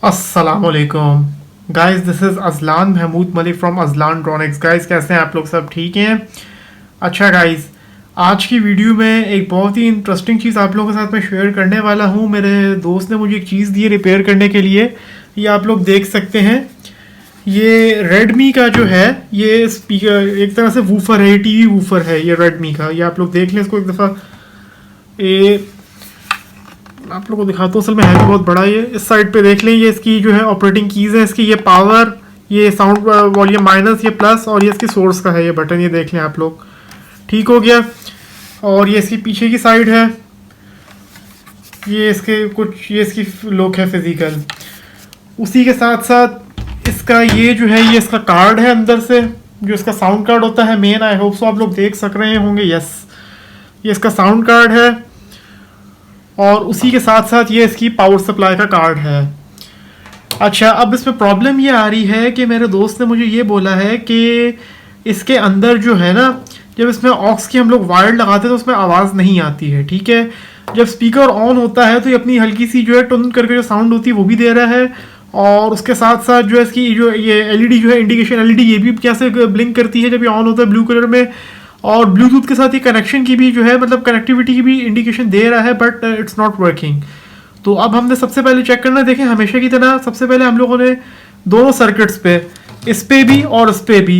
अस्सलामुअलैकुम guys, this is Ajlan Mahmood Malik from Ajlan Dronix. Guys, कैसे हैं आप लोग? सब ठीक हैं? अच्छा गाइस, आज की वीडियो में एक बहुत ही इंटरेस्टिंग चीज़ आप लोगों के साथ मैं शेयर करने वाला हूँ। मेरे दोस्त ने मुझे एक चीज़ दी है रिपेयर करने के लिए। ये आप लोग देख सकते हैं। ये रेडमी का जो है, ये स्पीकर एक तरह से वूफर है, ये टीवी वूफर है ये रेडमी का। ये आप लोग देख लें इसको एक दफ़ा। ये आप लोगों को दिखाता हूँ, असल में है भी बहुत बड़ा। ये इस साइड पे देख लें, ये इसकी जो है ऑपरेटिंग कीज़ है इसकी। ये पावर, ये साउंड वॉल्यूम माइनस, ये प्लस, और ये इसकी सोर्स का है ये बटन। ये देख लें आप लोग, ठीक हो गया। और ये इसकी पीछे की साइड है। ये इसके कुछ, ये इसकी लुक है फिजिकल। उसी के साथ साथ इसका ये जो है, ये इसका कार्ड है अंदर से, जो इसका साउंड कार्ड होता है मेन। आई होप सो आप लोग देख सक रहे होंगे। यस, ये इसका साउंड कार्ड है। और उसी के साथ साथ ये इसकी पावर सप्लाई का कार्ड है। अच्छा, अब इसमें प्रॉब्लम ये आ रही है कि मेरे दोस्त ने मुझे ये बोला है कि इसके अंदर जो है ना, जब इसमें ऑक्स की हम लोग वायर लगाते हैं तो उसमें आवाज़ नहीं आती है, ठीक है। जब स्पीकर ऑन होता है तो ये अपनी हल्की सी जो है टुन करके जो साउंड होती है वो भी दे रहा है। और उसके साथ साथ जो है इसकी जो ये एलईडी जो है, इंडिकेशन एलईडी, ये भी कैसे ब्लिंक करती है जब ये ऑन होता है ब्लू कलर में। और ब्लूटूथ के साथ ये कनेक्शन की भी जो है, मतलब कनेक्टिविटी की भी इंडिकेशन दे रहा है, बट इट्स नॉट वर्किंग। तो अब हमने सबसे पहले चेक करना, देखें हमेशा की तरह सबसे पहले हम लोगों ने दोनों सर्किट्स पे, इस पे भी और इस पे भी,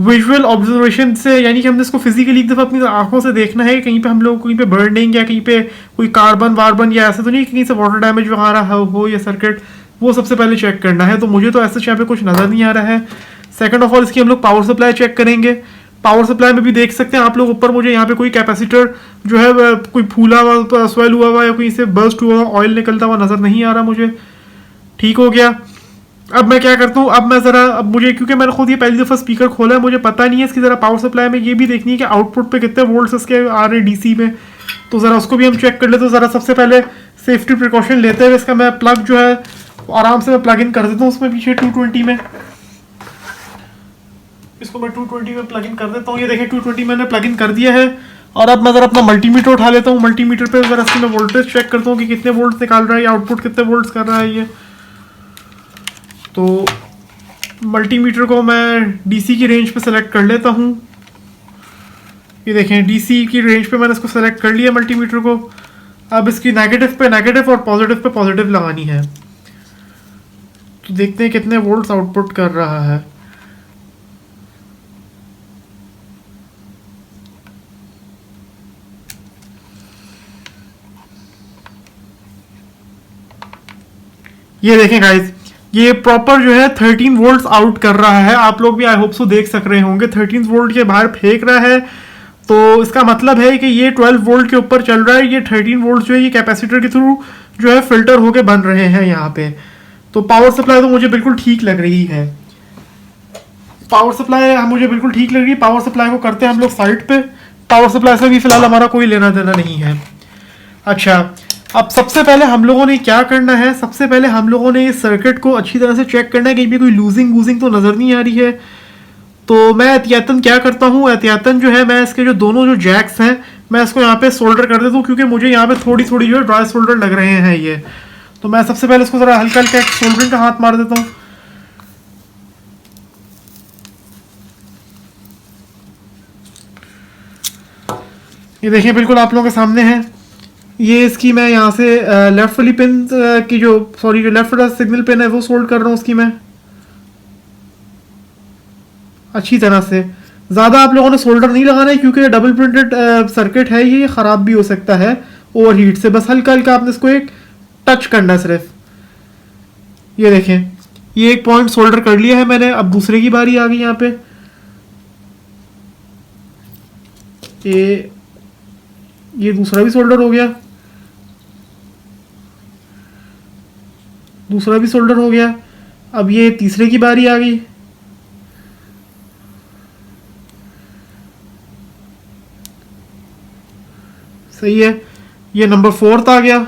विजुअल ऑब्जर्वेशन से, यानी कि हमने इसको फिजिकली एक दफ़ा अपनी आंखों से देखना है। कहीं पे हम लोग कहीं पे बर्निंग या कहीं पे कोई कार्बन वार्बन या ऐसा तो नहीं कहीं से वाटर डैमेज वगैरह हो ये सर्किट, वो सबसे पहले चेक करना है। तो मुझे तो ऐसा यहाँ पे कुछ नज़र नहीं आ रहा है। सेकंड ऑफ ऑल, इसकी हम लोग पावर सप्लाई चेक करेंगे। पावर सप्लाई में भी देख सकते हैं आप लोग ऊपर, मुझे यहाँ पे कोई कैपेसिटर जो है कोई फूला हुआ, स्वेल हुआ हुआ या कोई से बर्स्ट हुआ ऑयल निकलता हुआ नज़र नहीं आ रहा मुझे। ठीक हो गया। अब मैं क्या करता हूँ, अब मैं ज़रा, अब मुझे क्योंकि मैंने खुद ये पहली दफ़ा स्पीकर खोला है, मुझे पता नहीं है इसकी ज़रा पावर सप्लाई में ये भी देखनी है कि आउटपुट पे कितने वोल्ट्स इसके आ रहे हैं डीसी में। तो ज़रा उसको भी हम चेक कर लेते हैं। ज़रा सबसे पहले सेफ्टी प्रिकॉशन लेते हुए इसका मैं प्लग जो है आराम से मैं प्लग इन कर देता हूँ उसमें पीछे 220 में। इसको मैं 220 में प्लग इन कर देता हूँ। ये देखें 220 मैंने प्लग इन कर दिया है। और अब मैं ज़रा अपना मल्टीमीटर उठा लेता हूँ। मल्टीमीटर पे ज़रा इसकी मैं वोल्टेज चेक करता हूँ कि कितने वोल्ट निकाल रहा है, या आउटपुट कितने वोल्ट्स कर रहा है ये। तो मल्टीमीटर को मैं डीसी की रेंज पे सेलेक्ट कर लेता हूँ। ये देखें डीसी की रेंज पे मैंने इसको सेलेक्ट कर लिया मल्टीमीटर को। अब इसकी नेगेटिव पे नेगेटिव और पॉजिटिव पे पॉजिटिव लगानी है। तो देखते हैं कितने वोल्ट्स आउटपुट कर रहा है। ये देखें गाइस, ये प्रॉपर जो है 13 वोल्ट्स आउट कर रहा है। आप लोग भी आई होप सो देख सक रहे होंगे, 13 वोल्ट के बाहर फेंक रहा है। तो इसका मतलब है कि ये 12 वोल्ट के ऊपर चल रहा है। ये 13 वोल्ट जो है ये कैपेसिटर के थ्रू जो है फिल्टर होके बन रहे हैं यहाँ पे। तो पावर सप्लाई तो मुझे बिल्कुल ठीक लग रही है। पावर सप्लाई मुझे बिल्कुल ठीक लग रही है। पावर सप्लाई को करते हैं हम लोग साइड पे। पावर सप्लाई से भी फिलहाल हमारा कोई लेना देना नहीं है। अच्छा, अब सबसे पहले हम लोगों ने क्या करना है, सबसे पहले हम लोगों ने इस सर्किट को अच्छी तरह से चेक करना है, कहीं भी कोई लूजिंग वूजिंग तो नज़र नहीं आ रही है। तो मैं एहतियातन क्या करता हूँ, एहतियातन जो है मैं इसके जो दोनों जो जैक्स हैं मैं इसको यहाँ पे सोल्डर कर देता हूँ, क्योंकि मुझे यहाँ पे थोड़ी थोड़ी जो है ड्राई सोल्डर लग रहे हैं ये। तो मैं सबसे पहले इसको ज़रा हल्का हल्का सोल्डरिंग का हाथ मार देता हूँ। ये देखिए बिल्कुल आप लोगों के सामने है। ये इसकी मैं यहाँ से लेफ्ट वाली पिन की जो, सॉरी, जो लेफ्ट वाला सिग्नल पिन है वो सोल्ड कर रहा हूँ उसकी मैं अच्छी तरह से। ज़्यादा आप लोगों ने सोल्डर नहीं लगाना है, क्योंकि डबल प्रिंटेड सर्किट है ये ख़राब भी हो सकता है ओवर हीट से। बस हल्का हल्का आपने इसको एक टच करना है सिर्फ। ये देखें, ये एक पॉइंट सोल्डर कर लिया है मैंने। अब दूसरे की बारी आ गई यहाँ पे। ये दूसरा भी सोल्डर हो गया, दूसरा भी सोल्डर हो गया। अब ये तीसरे की बारी आ गई। सही है, ये नंबर 4 आ गया।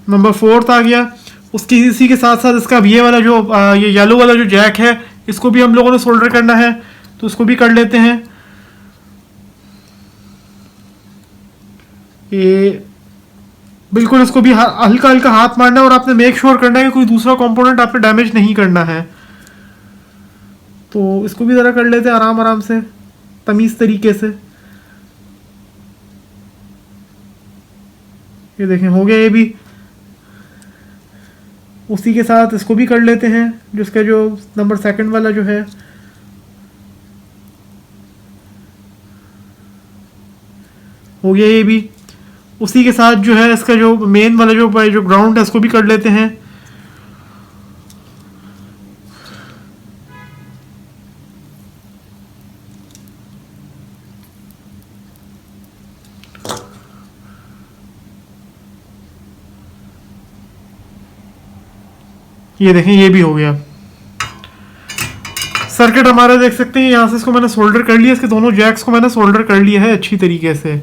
नंबर 4 आ गया। उसकी इसी के साथ साथ इसका ये वाला जो ये येलो वाला जो जैक है इसको भी हम लोगों ने सोल्डर करना है, तो उसको भी कर लेते हैं। ये बिल्कुल इसको भी हल्का हल्का हाथ मारना है और आपने मेक श्योर करना है कि कोई दूसरा कंपोनेंट आपने डैमेज नहीं करना है। तो इसको भी ज़रा कर लेते हैं आराम आराम से, तमीज़ तरीके से। ये देखें हो गया ये भी। उसी के साथ इसको भी कर लेते हैं, जिसका जो नंबर सेकंड वाला जो है हो गया ये भी। उसी के साथ जो है इसका जो मेन वाला जो ग्राउंड है इसको भी कर लेते हैं। ये देखें ये भी हो गया। सर्किट हमारा देख सकते हैं यहाँ से इसको मैंने सोल्डर कर लिया, इसके दोनों जैक्स को मैंने सोल्डर कर लिया है अच्छी तरीके से।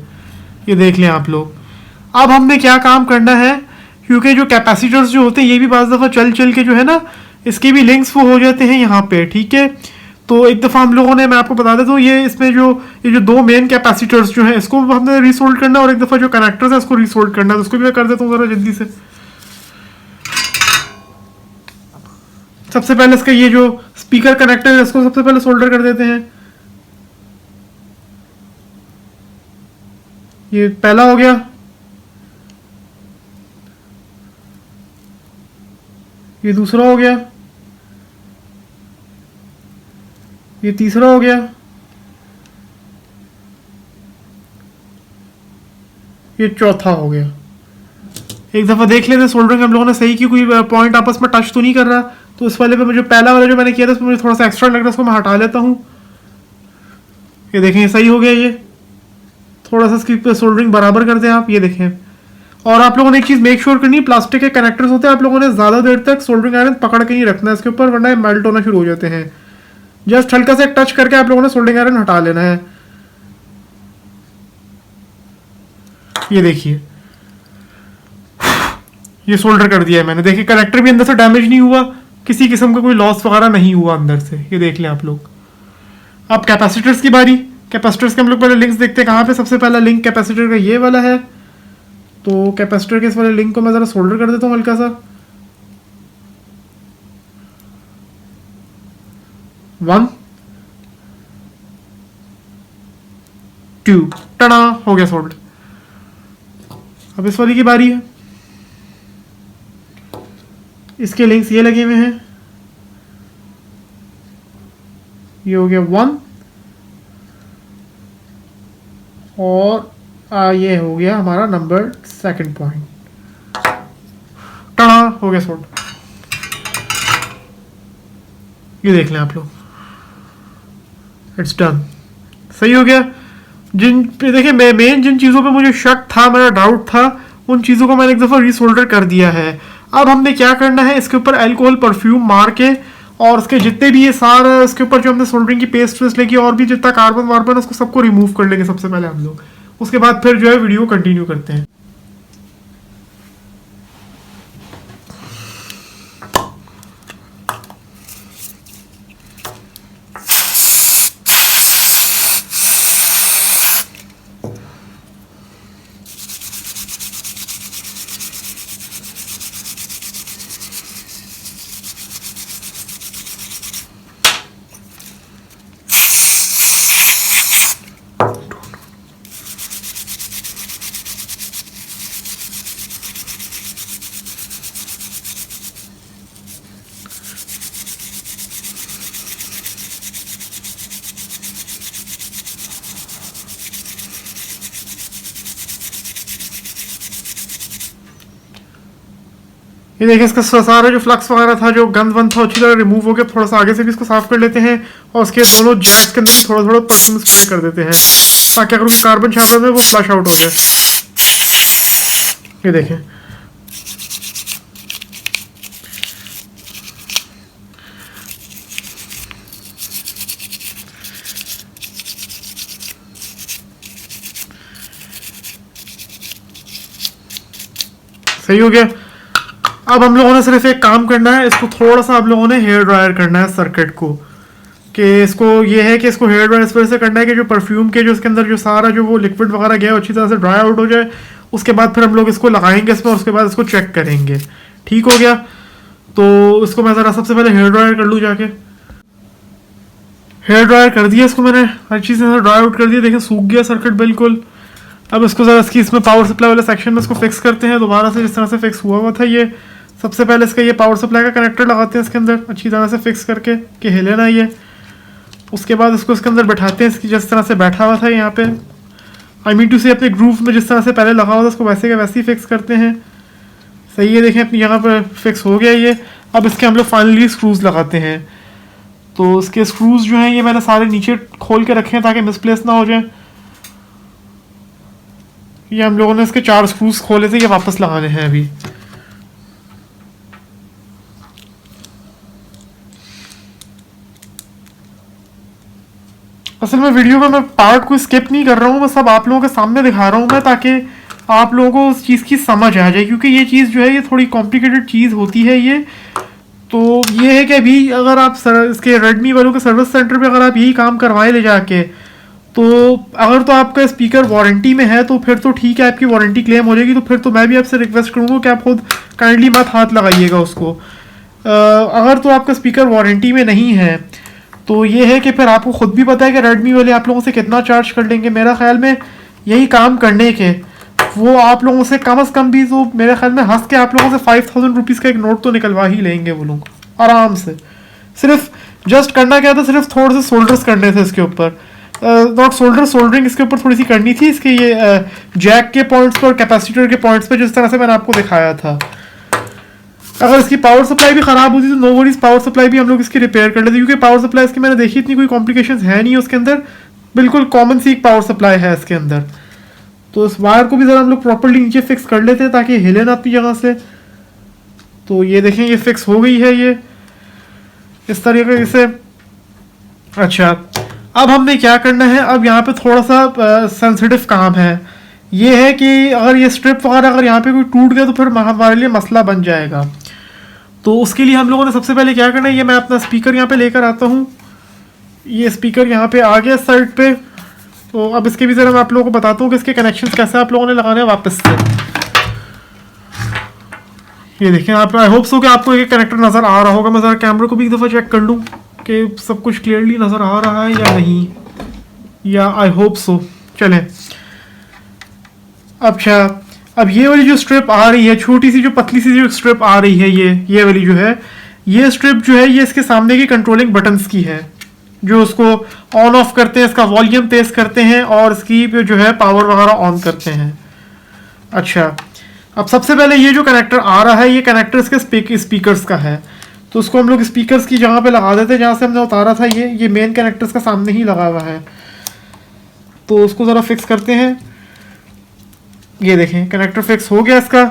ये देख लें आप लोग। अब हमने क्या काम करना है, क्योंकि जो कैपेसिटर्स जो होते हैं ये भी बाज़ दफ़ा चल चल के जो है ना इसके भी लिंक्स वो हो जाते हैं यहाँ पे, ठीक है। तो एक दफ़ा हम लोगों ने, मैं आपको बता देता हूँ, ये इसमें ये जो दो मेन कैपेसिटर्स जो हैं इसको हमने रीसोल्ड करना है और एक दफ़ा जो कनेक्टर्स है उसको रीसोल्ड करना है। तो उसको भी मैं कर देता हूँ ज़रा जल्दी से। सबसे पहले इसका ये जो स्पीकर कनेक्टर है इसको सबसे पहले सोल्डर कर देते हैं। ये पहला हो गया। ये दूसरा हो गया। ये तीसरा हो गया। ये चौथा हो गया। एक दफ़ा देख लेते हैं सोल्डरिंग हम लोगों ने सही की, कोई पॉइंट आपस में टच तो नहीं कर रहा। तो इस वाले पे मुझे पहला वाला जो मैंने किया था उसमें मुझे थोड़ा सा एक्स्ट्रा लग रहा है, उसको मैं हटा लेता हूँ। ये देखें सही हो गया। ये थोड़ा सा इसकी सोल्डरिंग बराबर कर दें आप। ये देखें। और आप लोगों ने एक चीज़ मेक श्योर करनी है, प्लास्टिक के कनेक्टर्स होते हैं, आप लोगों ने ज़्यादा देर तक सोल्डरिंग आयरन पकड़ के नहीं रखना है इसके ऊपर, वरना मेल्ट होना शुरू हो जाते हैं। जस्ट हल्का से टच करके आप लोगों ने सोल्डरिंग आयरन हटा लेना है। ये देखिए ये सोल्डर कर दिया है मैंने। देखिए कनेक्टर भी अंदर से डैमेज नहीं हुआ, किसी किस्म का कोई लॉस वगैरह नहीं हुआ अंदर से। ये देख लें आप लोग। अब कैपेसिटर्स की बारी। कैपेसिटर्स के हम लोग पहले लिंक्स देखते हैं कहाँ पे। सबसे पहला लिंक कैपेसिटर का ये वाला है, तो कैपेसिटर के इस वाले लिंक को मैं ज़रा सोल्डर कर देता हूँ हल्का सा। 1 2 टना हो गया सोल्ड। अब इस वाली की बारी है। इसके लिंक्स ये लगे हुए हैं। ये हो गया 1 और ये हो गया हमारा नंबर सेकंड पॉइंट। टना हो गया सोल्ड। ये देख लें आप लोग, इट्स डन। सही हो गया। देखिए मेन जिन चीज़ों पे मुझे शक था, मेरा डाउट था, उन चीज़ों को मैंने एक दफ़ा रीसोल्डर कर दिया है। अब हमने क्या करना है, इसके ऊपर अल्कोहल परफ्यूम मार के और उसके जितने भी ये सारा इसके ऊपर जो हमने सोल्डरिंग की पेस्ट वेस्ट लेगी और भी जितना कार्बन वार्बन उसको सबको रिमूव कर लेंगे सबसे पहले हम लोग। उसके बाद फिर जो है वीडियो कंटिन्यू करते हैं। ये देखिए इसका सारा जो फ्लक्स वगैरह था, जो गंद वंद था, अच्छी तरह रिमूव हो गया। थोड़ा सा आगे से भी इसको साफ कर लेते हैं और उसके दोनों जैक्स के अंदर थोड़ा थोड़ा परफ्यूम स्प्रे कर देते हैं, ताकि अगर कोई कार्बन शार्बन है वो फ्लश आउट हो जाए। ये देखें सही हो गया। अब हम लोगों ने सिर्फ एक काम करना है, इसको थोड़ा सा आप लोगों ने हेयर ड्रायर करना है सर्किट को, कि इसको ये है कि इसको हेयर ड्रायर इस वजह से करना है कि जो परफ्यूम के जो इसके अंदर जो सारा जो वो लिक्विड वगैरह गया है अच्छी तरह से ड्राई आउट हो जाए। उसके बाद फिर हम लोग इसको लगाएंगे इसमें, उसके बाद इसको चेक करेंगे। ठीक हो गया, तो इसको मैं ज़रा सबसे पहले हेयर ड्रायर कर लूँ जाके। हेयर ड्रायर कर दिया इसको मैंने, हर चीज़ से ड्राई आउट कर दिया। देखें सूख गया सर्किट बिल्कुल। अब इसको ज़रा इसकी इसमें पावर सप्लाई वाले सेक्शन में इसको फिक्स करते हैं दोबारा से, जिस तरह से फिक्स हुआ था ये। सबसे पहले इसका ये पावर सप्लाई का कनेक्टर लगाते हैं इसके अंदर अच्छी तरह से फिक्स करके कि हिले ना ये। उसके बाद इसको इसके अंदर बैठाते हैं इसकी, जिस तरह से बैठा हुआ था यहाँ पे, आई मीन टू से अपने ग्रूव में जिस तरह से पहले लगा हुआ था उसको वैसे का वैसे ही फिक्स करते हैं। सही है, देखें अपनी यहाँ पर फिक्स हो गया ये। अब इसके हम लोग फाइनली स्क्रूज लगाते हैं। तो इसके स्क्रूज जो हैं ये मैंने सारे नीचे खोल के रखे हैं ताकि मिसप्लेस ना हो जाए। ये हम लोगों ने इसके 4 स्क्रूज खोले थे, ये वापस लगाने हैं अभी। असल में वीडियो में मैं पार्ट को स्किप नहीं कर रहा हूँ, बस अब आप लोगों के सामने दिखा रहा हूँ मैं, ताकि आप लोगों को उस चीज़ की समझ आ जाए, क्योंकि ये चीज़ जो है ये थोड़ी कॉम्प्लिकेटेड चीज़ होती है ये। तो ये है कि अभी अगर आप इसके रेडमी वालों के सर्विस सेंटर पे अगर आप यही काम करवाएं ले जाके, तो अगर तो आपका स्पीकर वारंटी में है तो फिर तो ठीक है, आपकी वारंटी क्लेम हो जाएगी। तो फिर तो मैं भी आपसे रिक्वेस्ट करूँगा कि आप खुद काइंडली मत हाथ लगाइएगा उसको। अगर तो आपका स्पीकर वारंटी में नहीं है तो ये है कि फिर आपको खुद भी पता है कि रेडमी वाले आप लोगों से कितना चार्ज कर लेंगे। मेरा ख्याल में यही काम करने के वो आप लोगों से कम से कम भी तो मेरे ख्याल में हंस के आप लोगों से 5000 रुपीज़ का एक नोट तो निकलवा ही लेंगे वो लोग आराम से। सिर्फ जस्ट करना क्या था, सिर्फ थोड़े से सोल्डर्स करने थे इसके ऊपर, नॉट सोल्डरिंग इसके ऊपर थोड़ी सी करनी थी इसके ये जैक के पॉइंट्स पर और कैपेसिटर के पॉइंट्स पर, जिस तरह से मैंने आपको दिखाया था। अगर इसकी पावर सप्लाई भी खराब होती तो नो वरीज, पावर सप्लाई भी हम लोग इसकी रिपेयर कर लेते, क्योंकि पावर सप्लाई इसकी मैंने देखी इतनी कोई कॉम्प्लिकेशंस है नहीं उसके अंदर, बिल्कुल कॉमन सी एक पावर सप्लाई है इसके अंदर। तो इस वायर को भी ज़रा हम लोग प्रॉपर्ली नीचे फिक्स कर लेते हैं ताकि हिले ना अपनी जगह से। तो ये देखें ये फिक्स हो गई है ये इस तरीके से। अच्छा, अब हमने क्या करना है, अब यहाँ पे थोड़ा सा सेंसिटिव काम है। ये है कि अगर ये स्ट्रिप वगैरह अगर यहाँ पे कोई टूट गया तो फिर हमारे लिए मसला बन जाएगा। तो उसके लिए हम लोगों ने सबसे पहले क्या करना है, ये मैं अपना स्पीकर यहाँ पे लेकर आता हूँ। ये स्पीकर यहाँ पे आ गया साइड पे। तो अब इसके भी ज़रा मैं आप लोगों को बताता हूँ कि इसके कनेक्शंस कैसे आप लोगों ने लगाने हैं वापस से। ये देखें आप, आई होप सो कि आपको एक कनेक्टर नज़र आ रहा होगा। मैं ज़रा कैमरे को भी एक दफ़ा चेक कर लूँ कि सब कुछ क्लियरली नज़र आ रहा है या नहीं, या आई होप सो। चलें, अच्छा अब ये वाली जो स्ट्रिप आ रही है, छोटी सी जो पतली सी जो स्ट्रिप आ रही है, ये वाली जो है, ये स्ट्रिप जो है ये इसके सामने की कंट्रोलिंग बटन्स की है, जो उसको ऑन ऑफ करते हैं, इसका वॉल्यूम तेज करते हैं और इसकी जो है पावर वगैरह ऑन करते हैं। अच्छा, अब सबसे पहले ये जो कनेक्टर आ रहा है ये कनेक्टर इसके स्पीकर्स का है, तो उसको हम लोग स्पीकर्स की जगह पे लगा देते हैं जहाँ से हमने उतारा था। ये मेन कनेक्टर्स का सामने ही लगा हुआ है, तो उसको ज़रा फिक्स करते हैं। ये देखें कनेक्टर फिक्स हो गया इसका।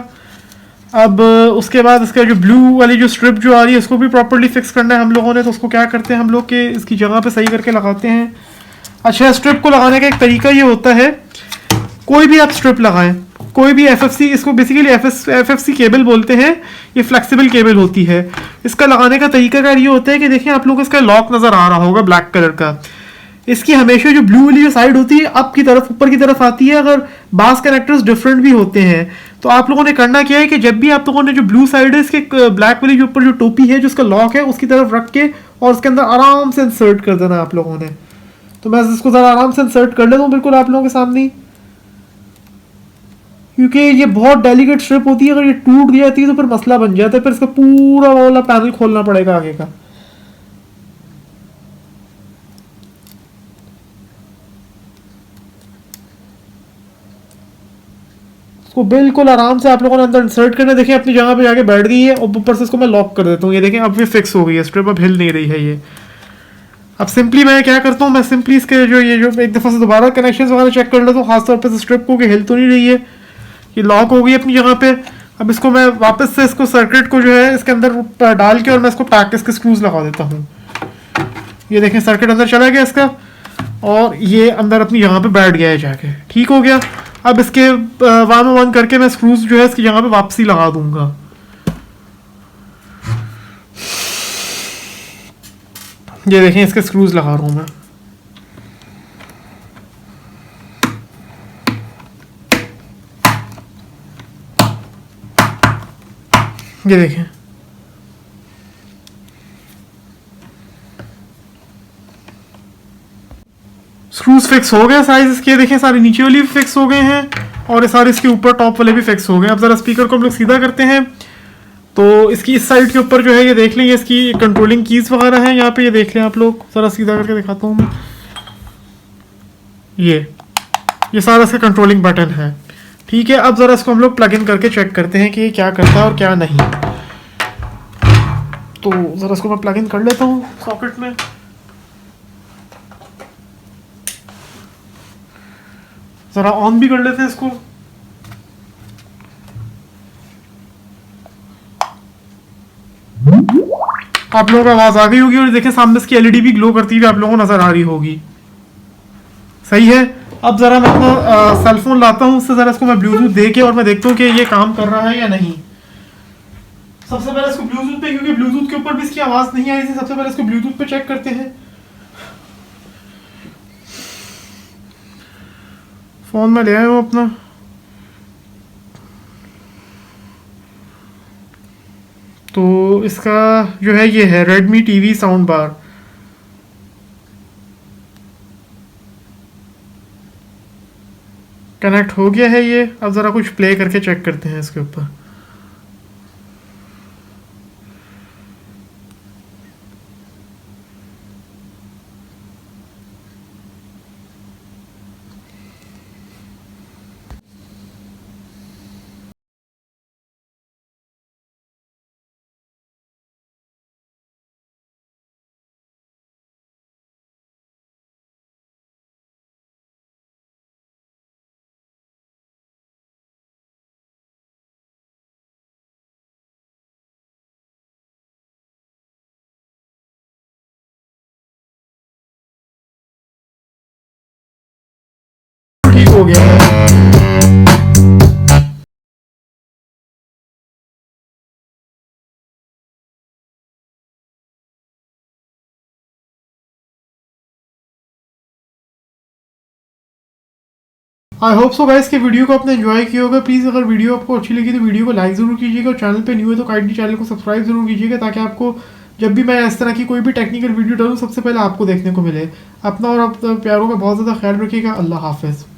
अब उसके बाद इसका जो ब्लू वाली जो स्ट्रिप जो आ रही है उसको भी प्रॉपर्ली फिक्स करना है हम लोगों ने। तो उसको क्या करते हैं हम लोग कि इसकी जगह पे सही करके लगाते हैं। अच्छा, स्ट्रिप को लगाने का एक तरीका ये होता है, कोई भी आप स्ट्रिप लगाएं, कोई भी एफएफसी, इसको बेसिकली एफएफसी केबल बोलते हैं, ये फ्लेक्सिबल केबल होती है। इसका लगाने का तरीका क्या ये होता है कि देखिए आप लोग इसका लॉक नज़र आ रहा होगा ब्लैक कलर का। इसकी हमेशा जो ब्लू वाली जो साइड होती है अप की तरफ, ऊपर की तरफ आती है। अगर बास कनेक्टर्स डिफरेंट भी होते हैं तो आप लोगों ने करना क्या है कि जब भी आप लोगों ने जो ब्लू साइड है इसके ब्लैक वाली जो ऊपर जो टोपी है जो उसका लॉक है उसकी तरफ रख के और उसके अंदर आराम से इंसर्ट कर देना आप लोगों ने। तो मैं इसको ज़रा आराम से इंसर्ट कर लेता हूँ बिल्कुल आप लोगों के सामने, क्योंकि ये बहुत डेलिकेट स्ट्रिप होती है। अगर ये टूट जाती है तो फिर मसला बन जाता है, फिर इसका पूरा वाला पैनल खोलना पड़ेगा आगे का। इसको बिल्कुल आराम से आप लोगों ने अंदर इंसर्ट करना। देखिए अपनी जगह पे जाके बैठ गई है और ऊपर से इसको मैं लॉक कर देता हूँ। ये देखें अब ये फिक्स हो गई है स्ट्रिप, अब हिल नहीं रही है ये। अब सिंपली मैं क्या करता हूँ, मैं सिंपली इसके जो एक दफ़ा से दोबारा कनेक्शन वगैरह चेक कर लेता हूँ, खासतौर पर स्ट्रिप को कि हिल तो नहीं रही है, ये लॉक हो गई अपनी जगह पे। अब इसको मैं वापस से इसको सर्किट को जो है इसके अंदर डाल के और मैं इसको पैक इसके स्क्रूज लगा देता हूँ। ये देखें सर्किट अंदर चला गया इसका और ये अंदर अपनी जगह पे बैठ गया है जाके, ठीक हो गया। अब इसके 1 करके मैं स्क्रूज जो है इसकी जगह पे वापसी लगा दूंगा। ये देखें, इसके स्क्रूज लगा रहा हूँ मैं। ये देखें, स्क्रूज फिक्स हो गए। साइज इसके देखें, सारे नीचे वाले भी फिक्स हो गए हैं और ये सारे इसके ऊपर टॉप वाले भी फिक्स हो गए। अब ज़रा स्पीकर को हम लोग सीधा करते हैं तो इसकी इस साइड के ऊपर जो है ये देख लें, इसकी कंट्रोलिंग कीज वगैरह है यहाँ पे, ये देख लें आप लोग। ज़रा सीधा करके दिखाता हूँ मैं। ये सारा इसका कंट्रोलिंग बटन है, ठीक है। अब ज़रा इसको हम लोग प्लग इन करके चेक करते हैं कि ये क्या करता है और क्या नहीं। तो ज़रा इसको मैं प्लग इन कर लेता हूँ सॉकेट में। ज़रा ऑन भी कर लेते हैं इसको। आप लोगों को आवाज आ गई होगी और देखें सामने इसकी एलईडी भी ग्लो करती हुई आप लोगों को नजर आ रही होगी। सही है। अब जरा मैं अपना सेल फोन लाता हूँ, उससे जरा इसको मैं ब्लूटूथ दे के और मैं देखता हूँ कि ये काम कर रहा है या नहीं। सबसे पहले इसको ब्लूटूथ पे, क्योंकि ब्लूटूथ के ऊपर भी इसकी आवाज नहीं आई थी, सबसे पहले इसको ब्लूटूथ पे चेक करते हैं। फोन में ले आया हूँ अपना। तो इसका जो है ये है Redmi TV sound bar. Connect हो गया है ये। अब ज़रा कुछ प्ले करके चेक करते हैं इसके ऊपर। ठीक हो गया है। आई होप सो गाइस कि वीडियो को आपने एंजॉय किया होगा। प्लीज़ अगर वीडियो आपको अच्छी लगी तो वीडियो को लाइक ज़रूर कीजिएगा और चैनल पे न्यू है तो काइंडली चैनल को सब्सक्राइब जरूर कीजिएगा, ताकि आपको जब भी मैं इस तरह की कोई भी टेक्निकल वीडियो डालूँ सबसे पहले आपको देखने को मिले। अपना और अपने प्यारों का बहुत ज़्यादा ख्याल रखिएगा। अल्लाह हाफिज़।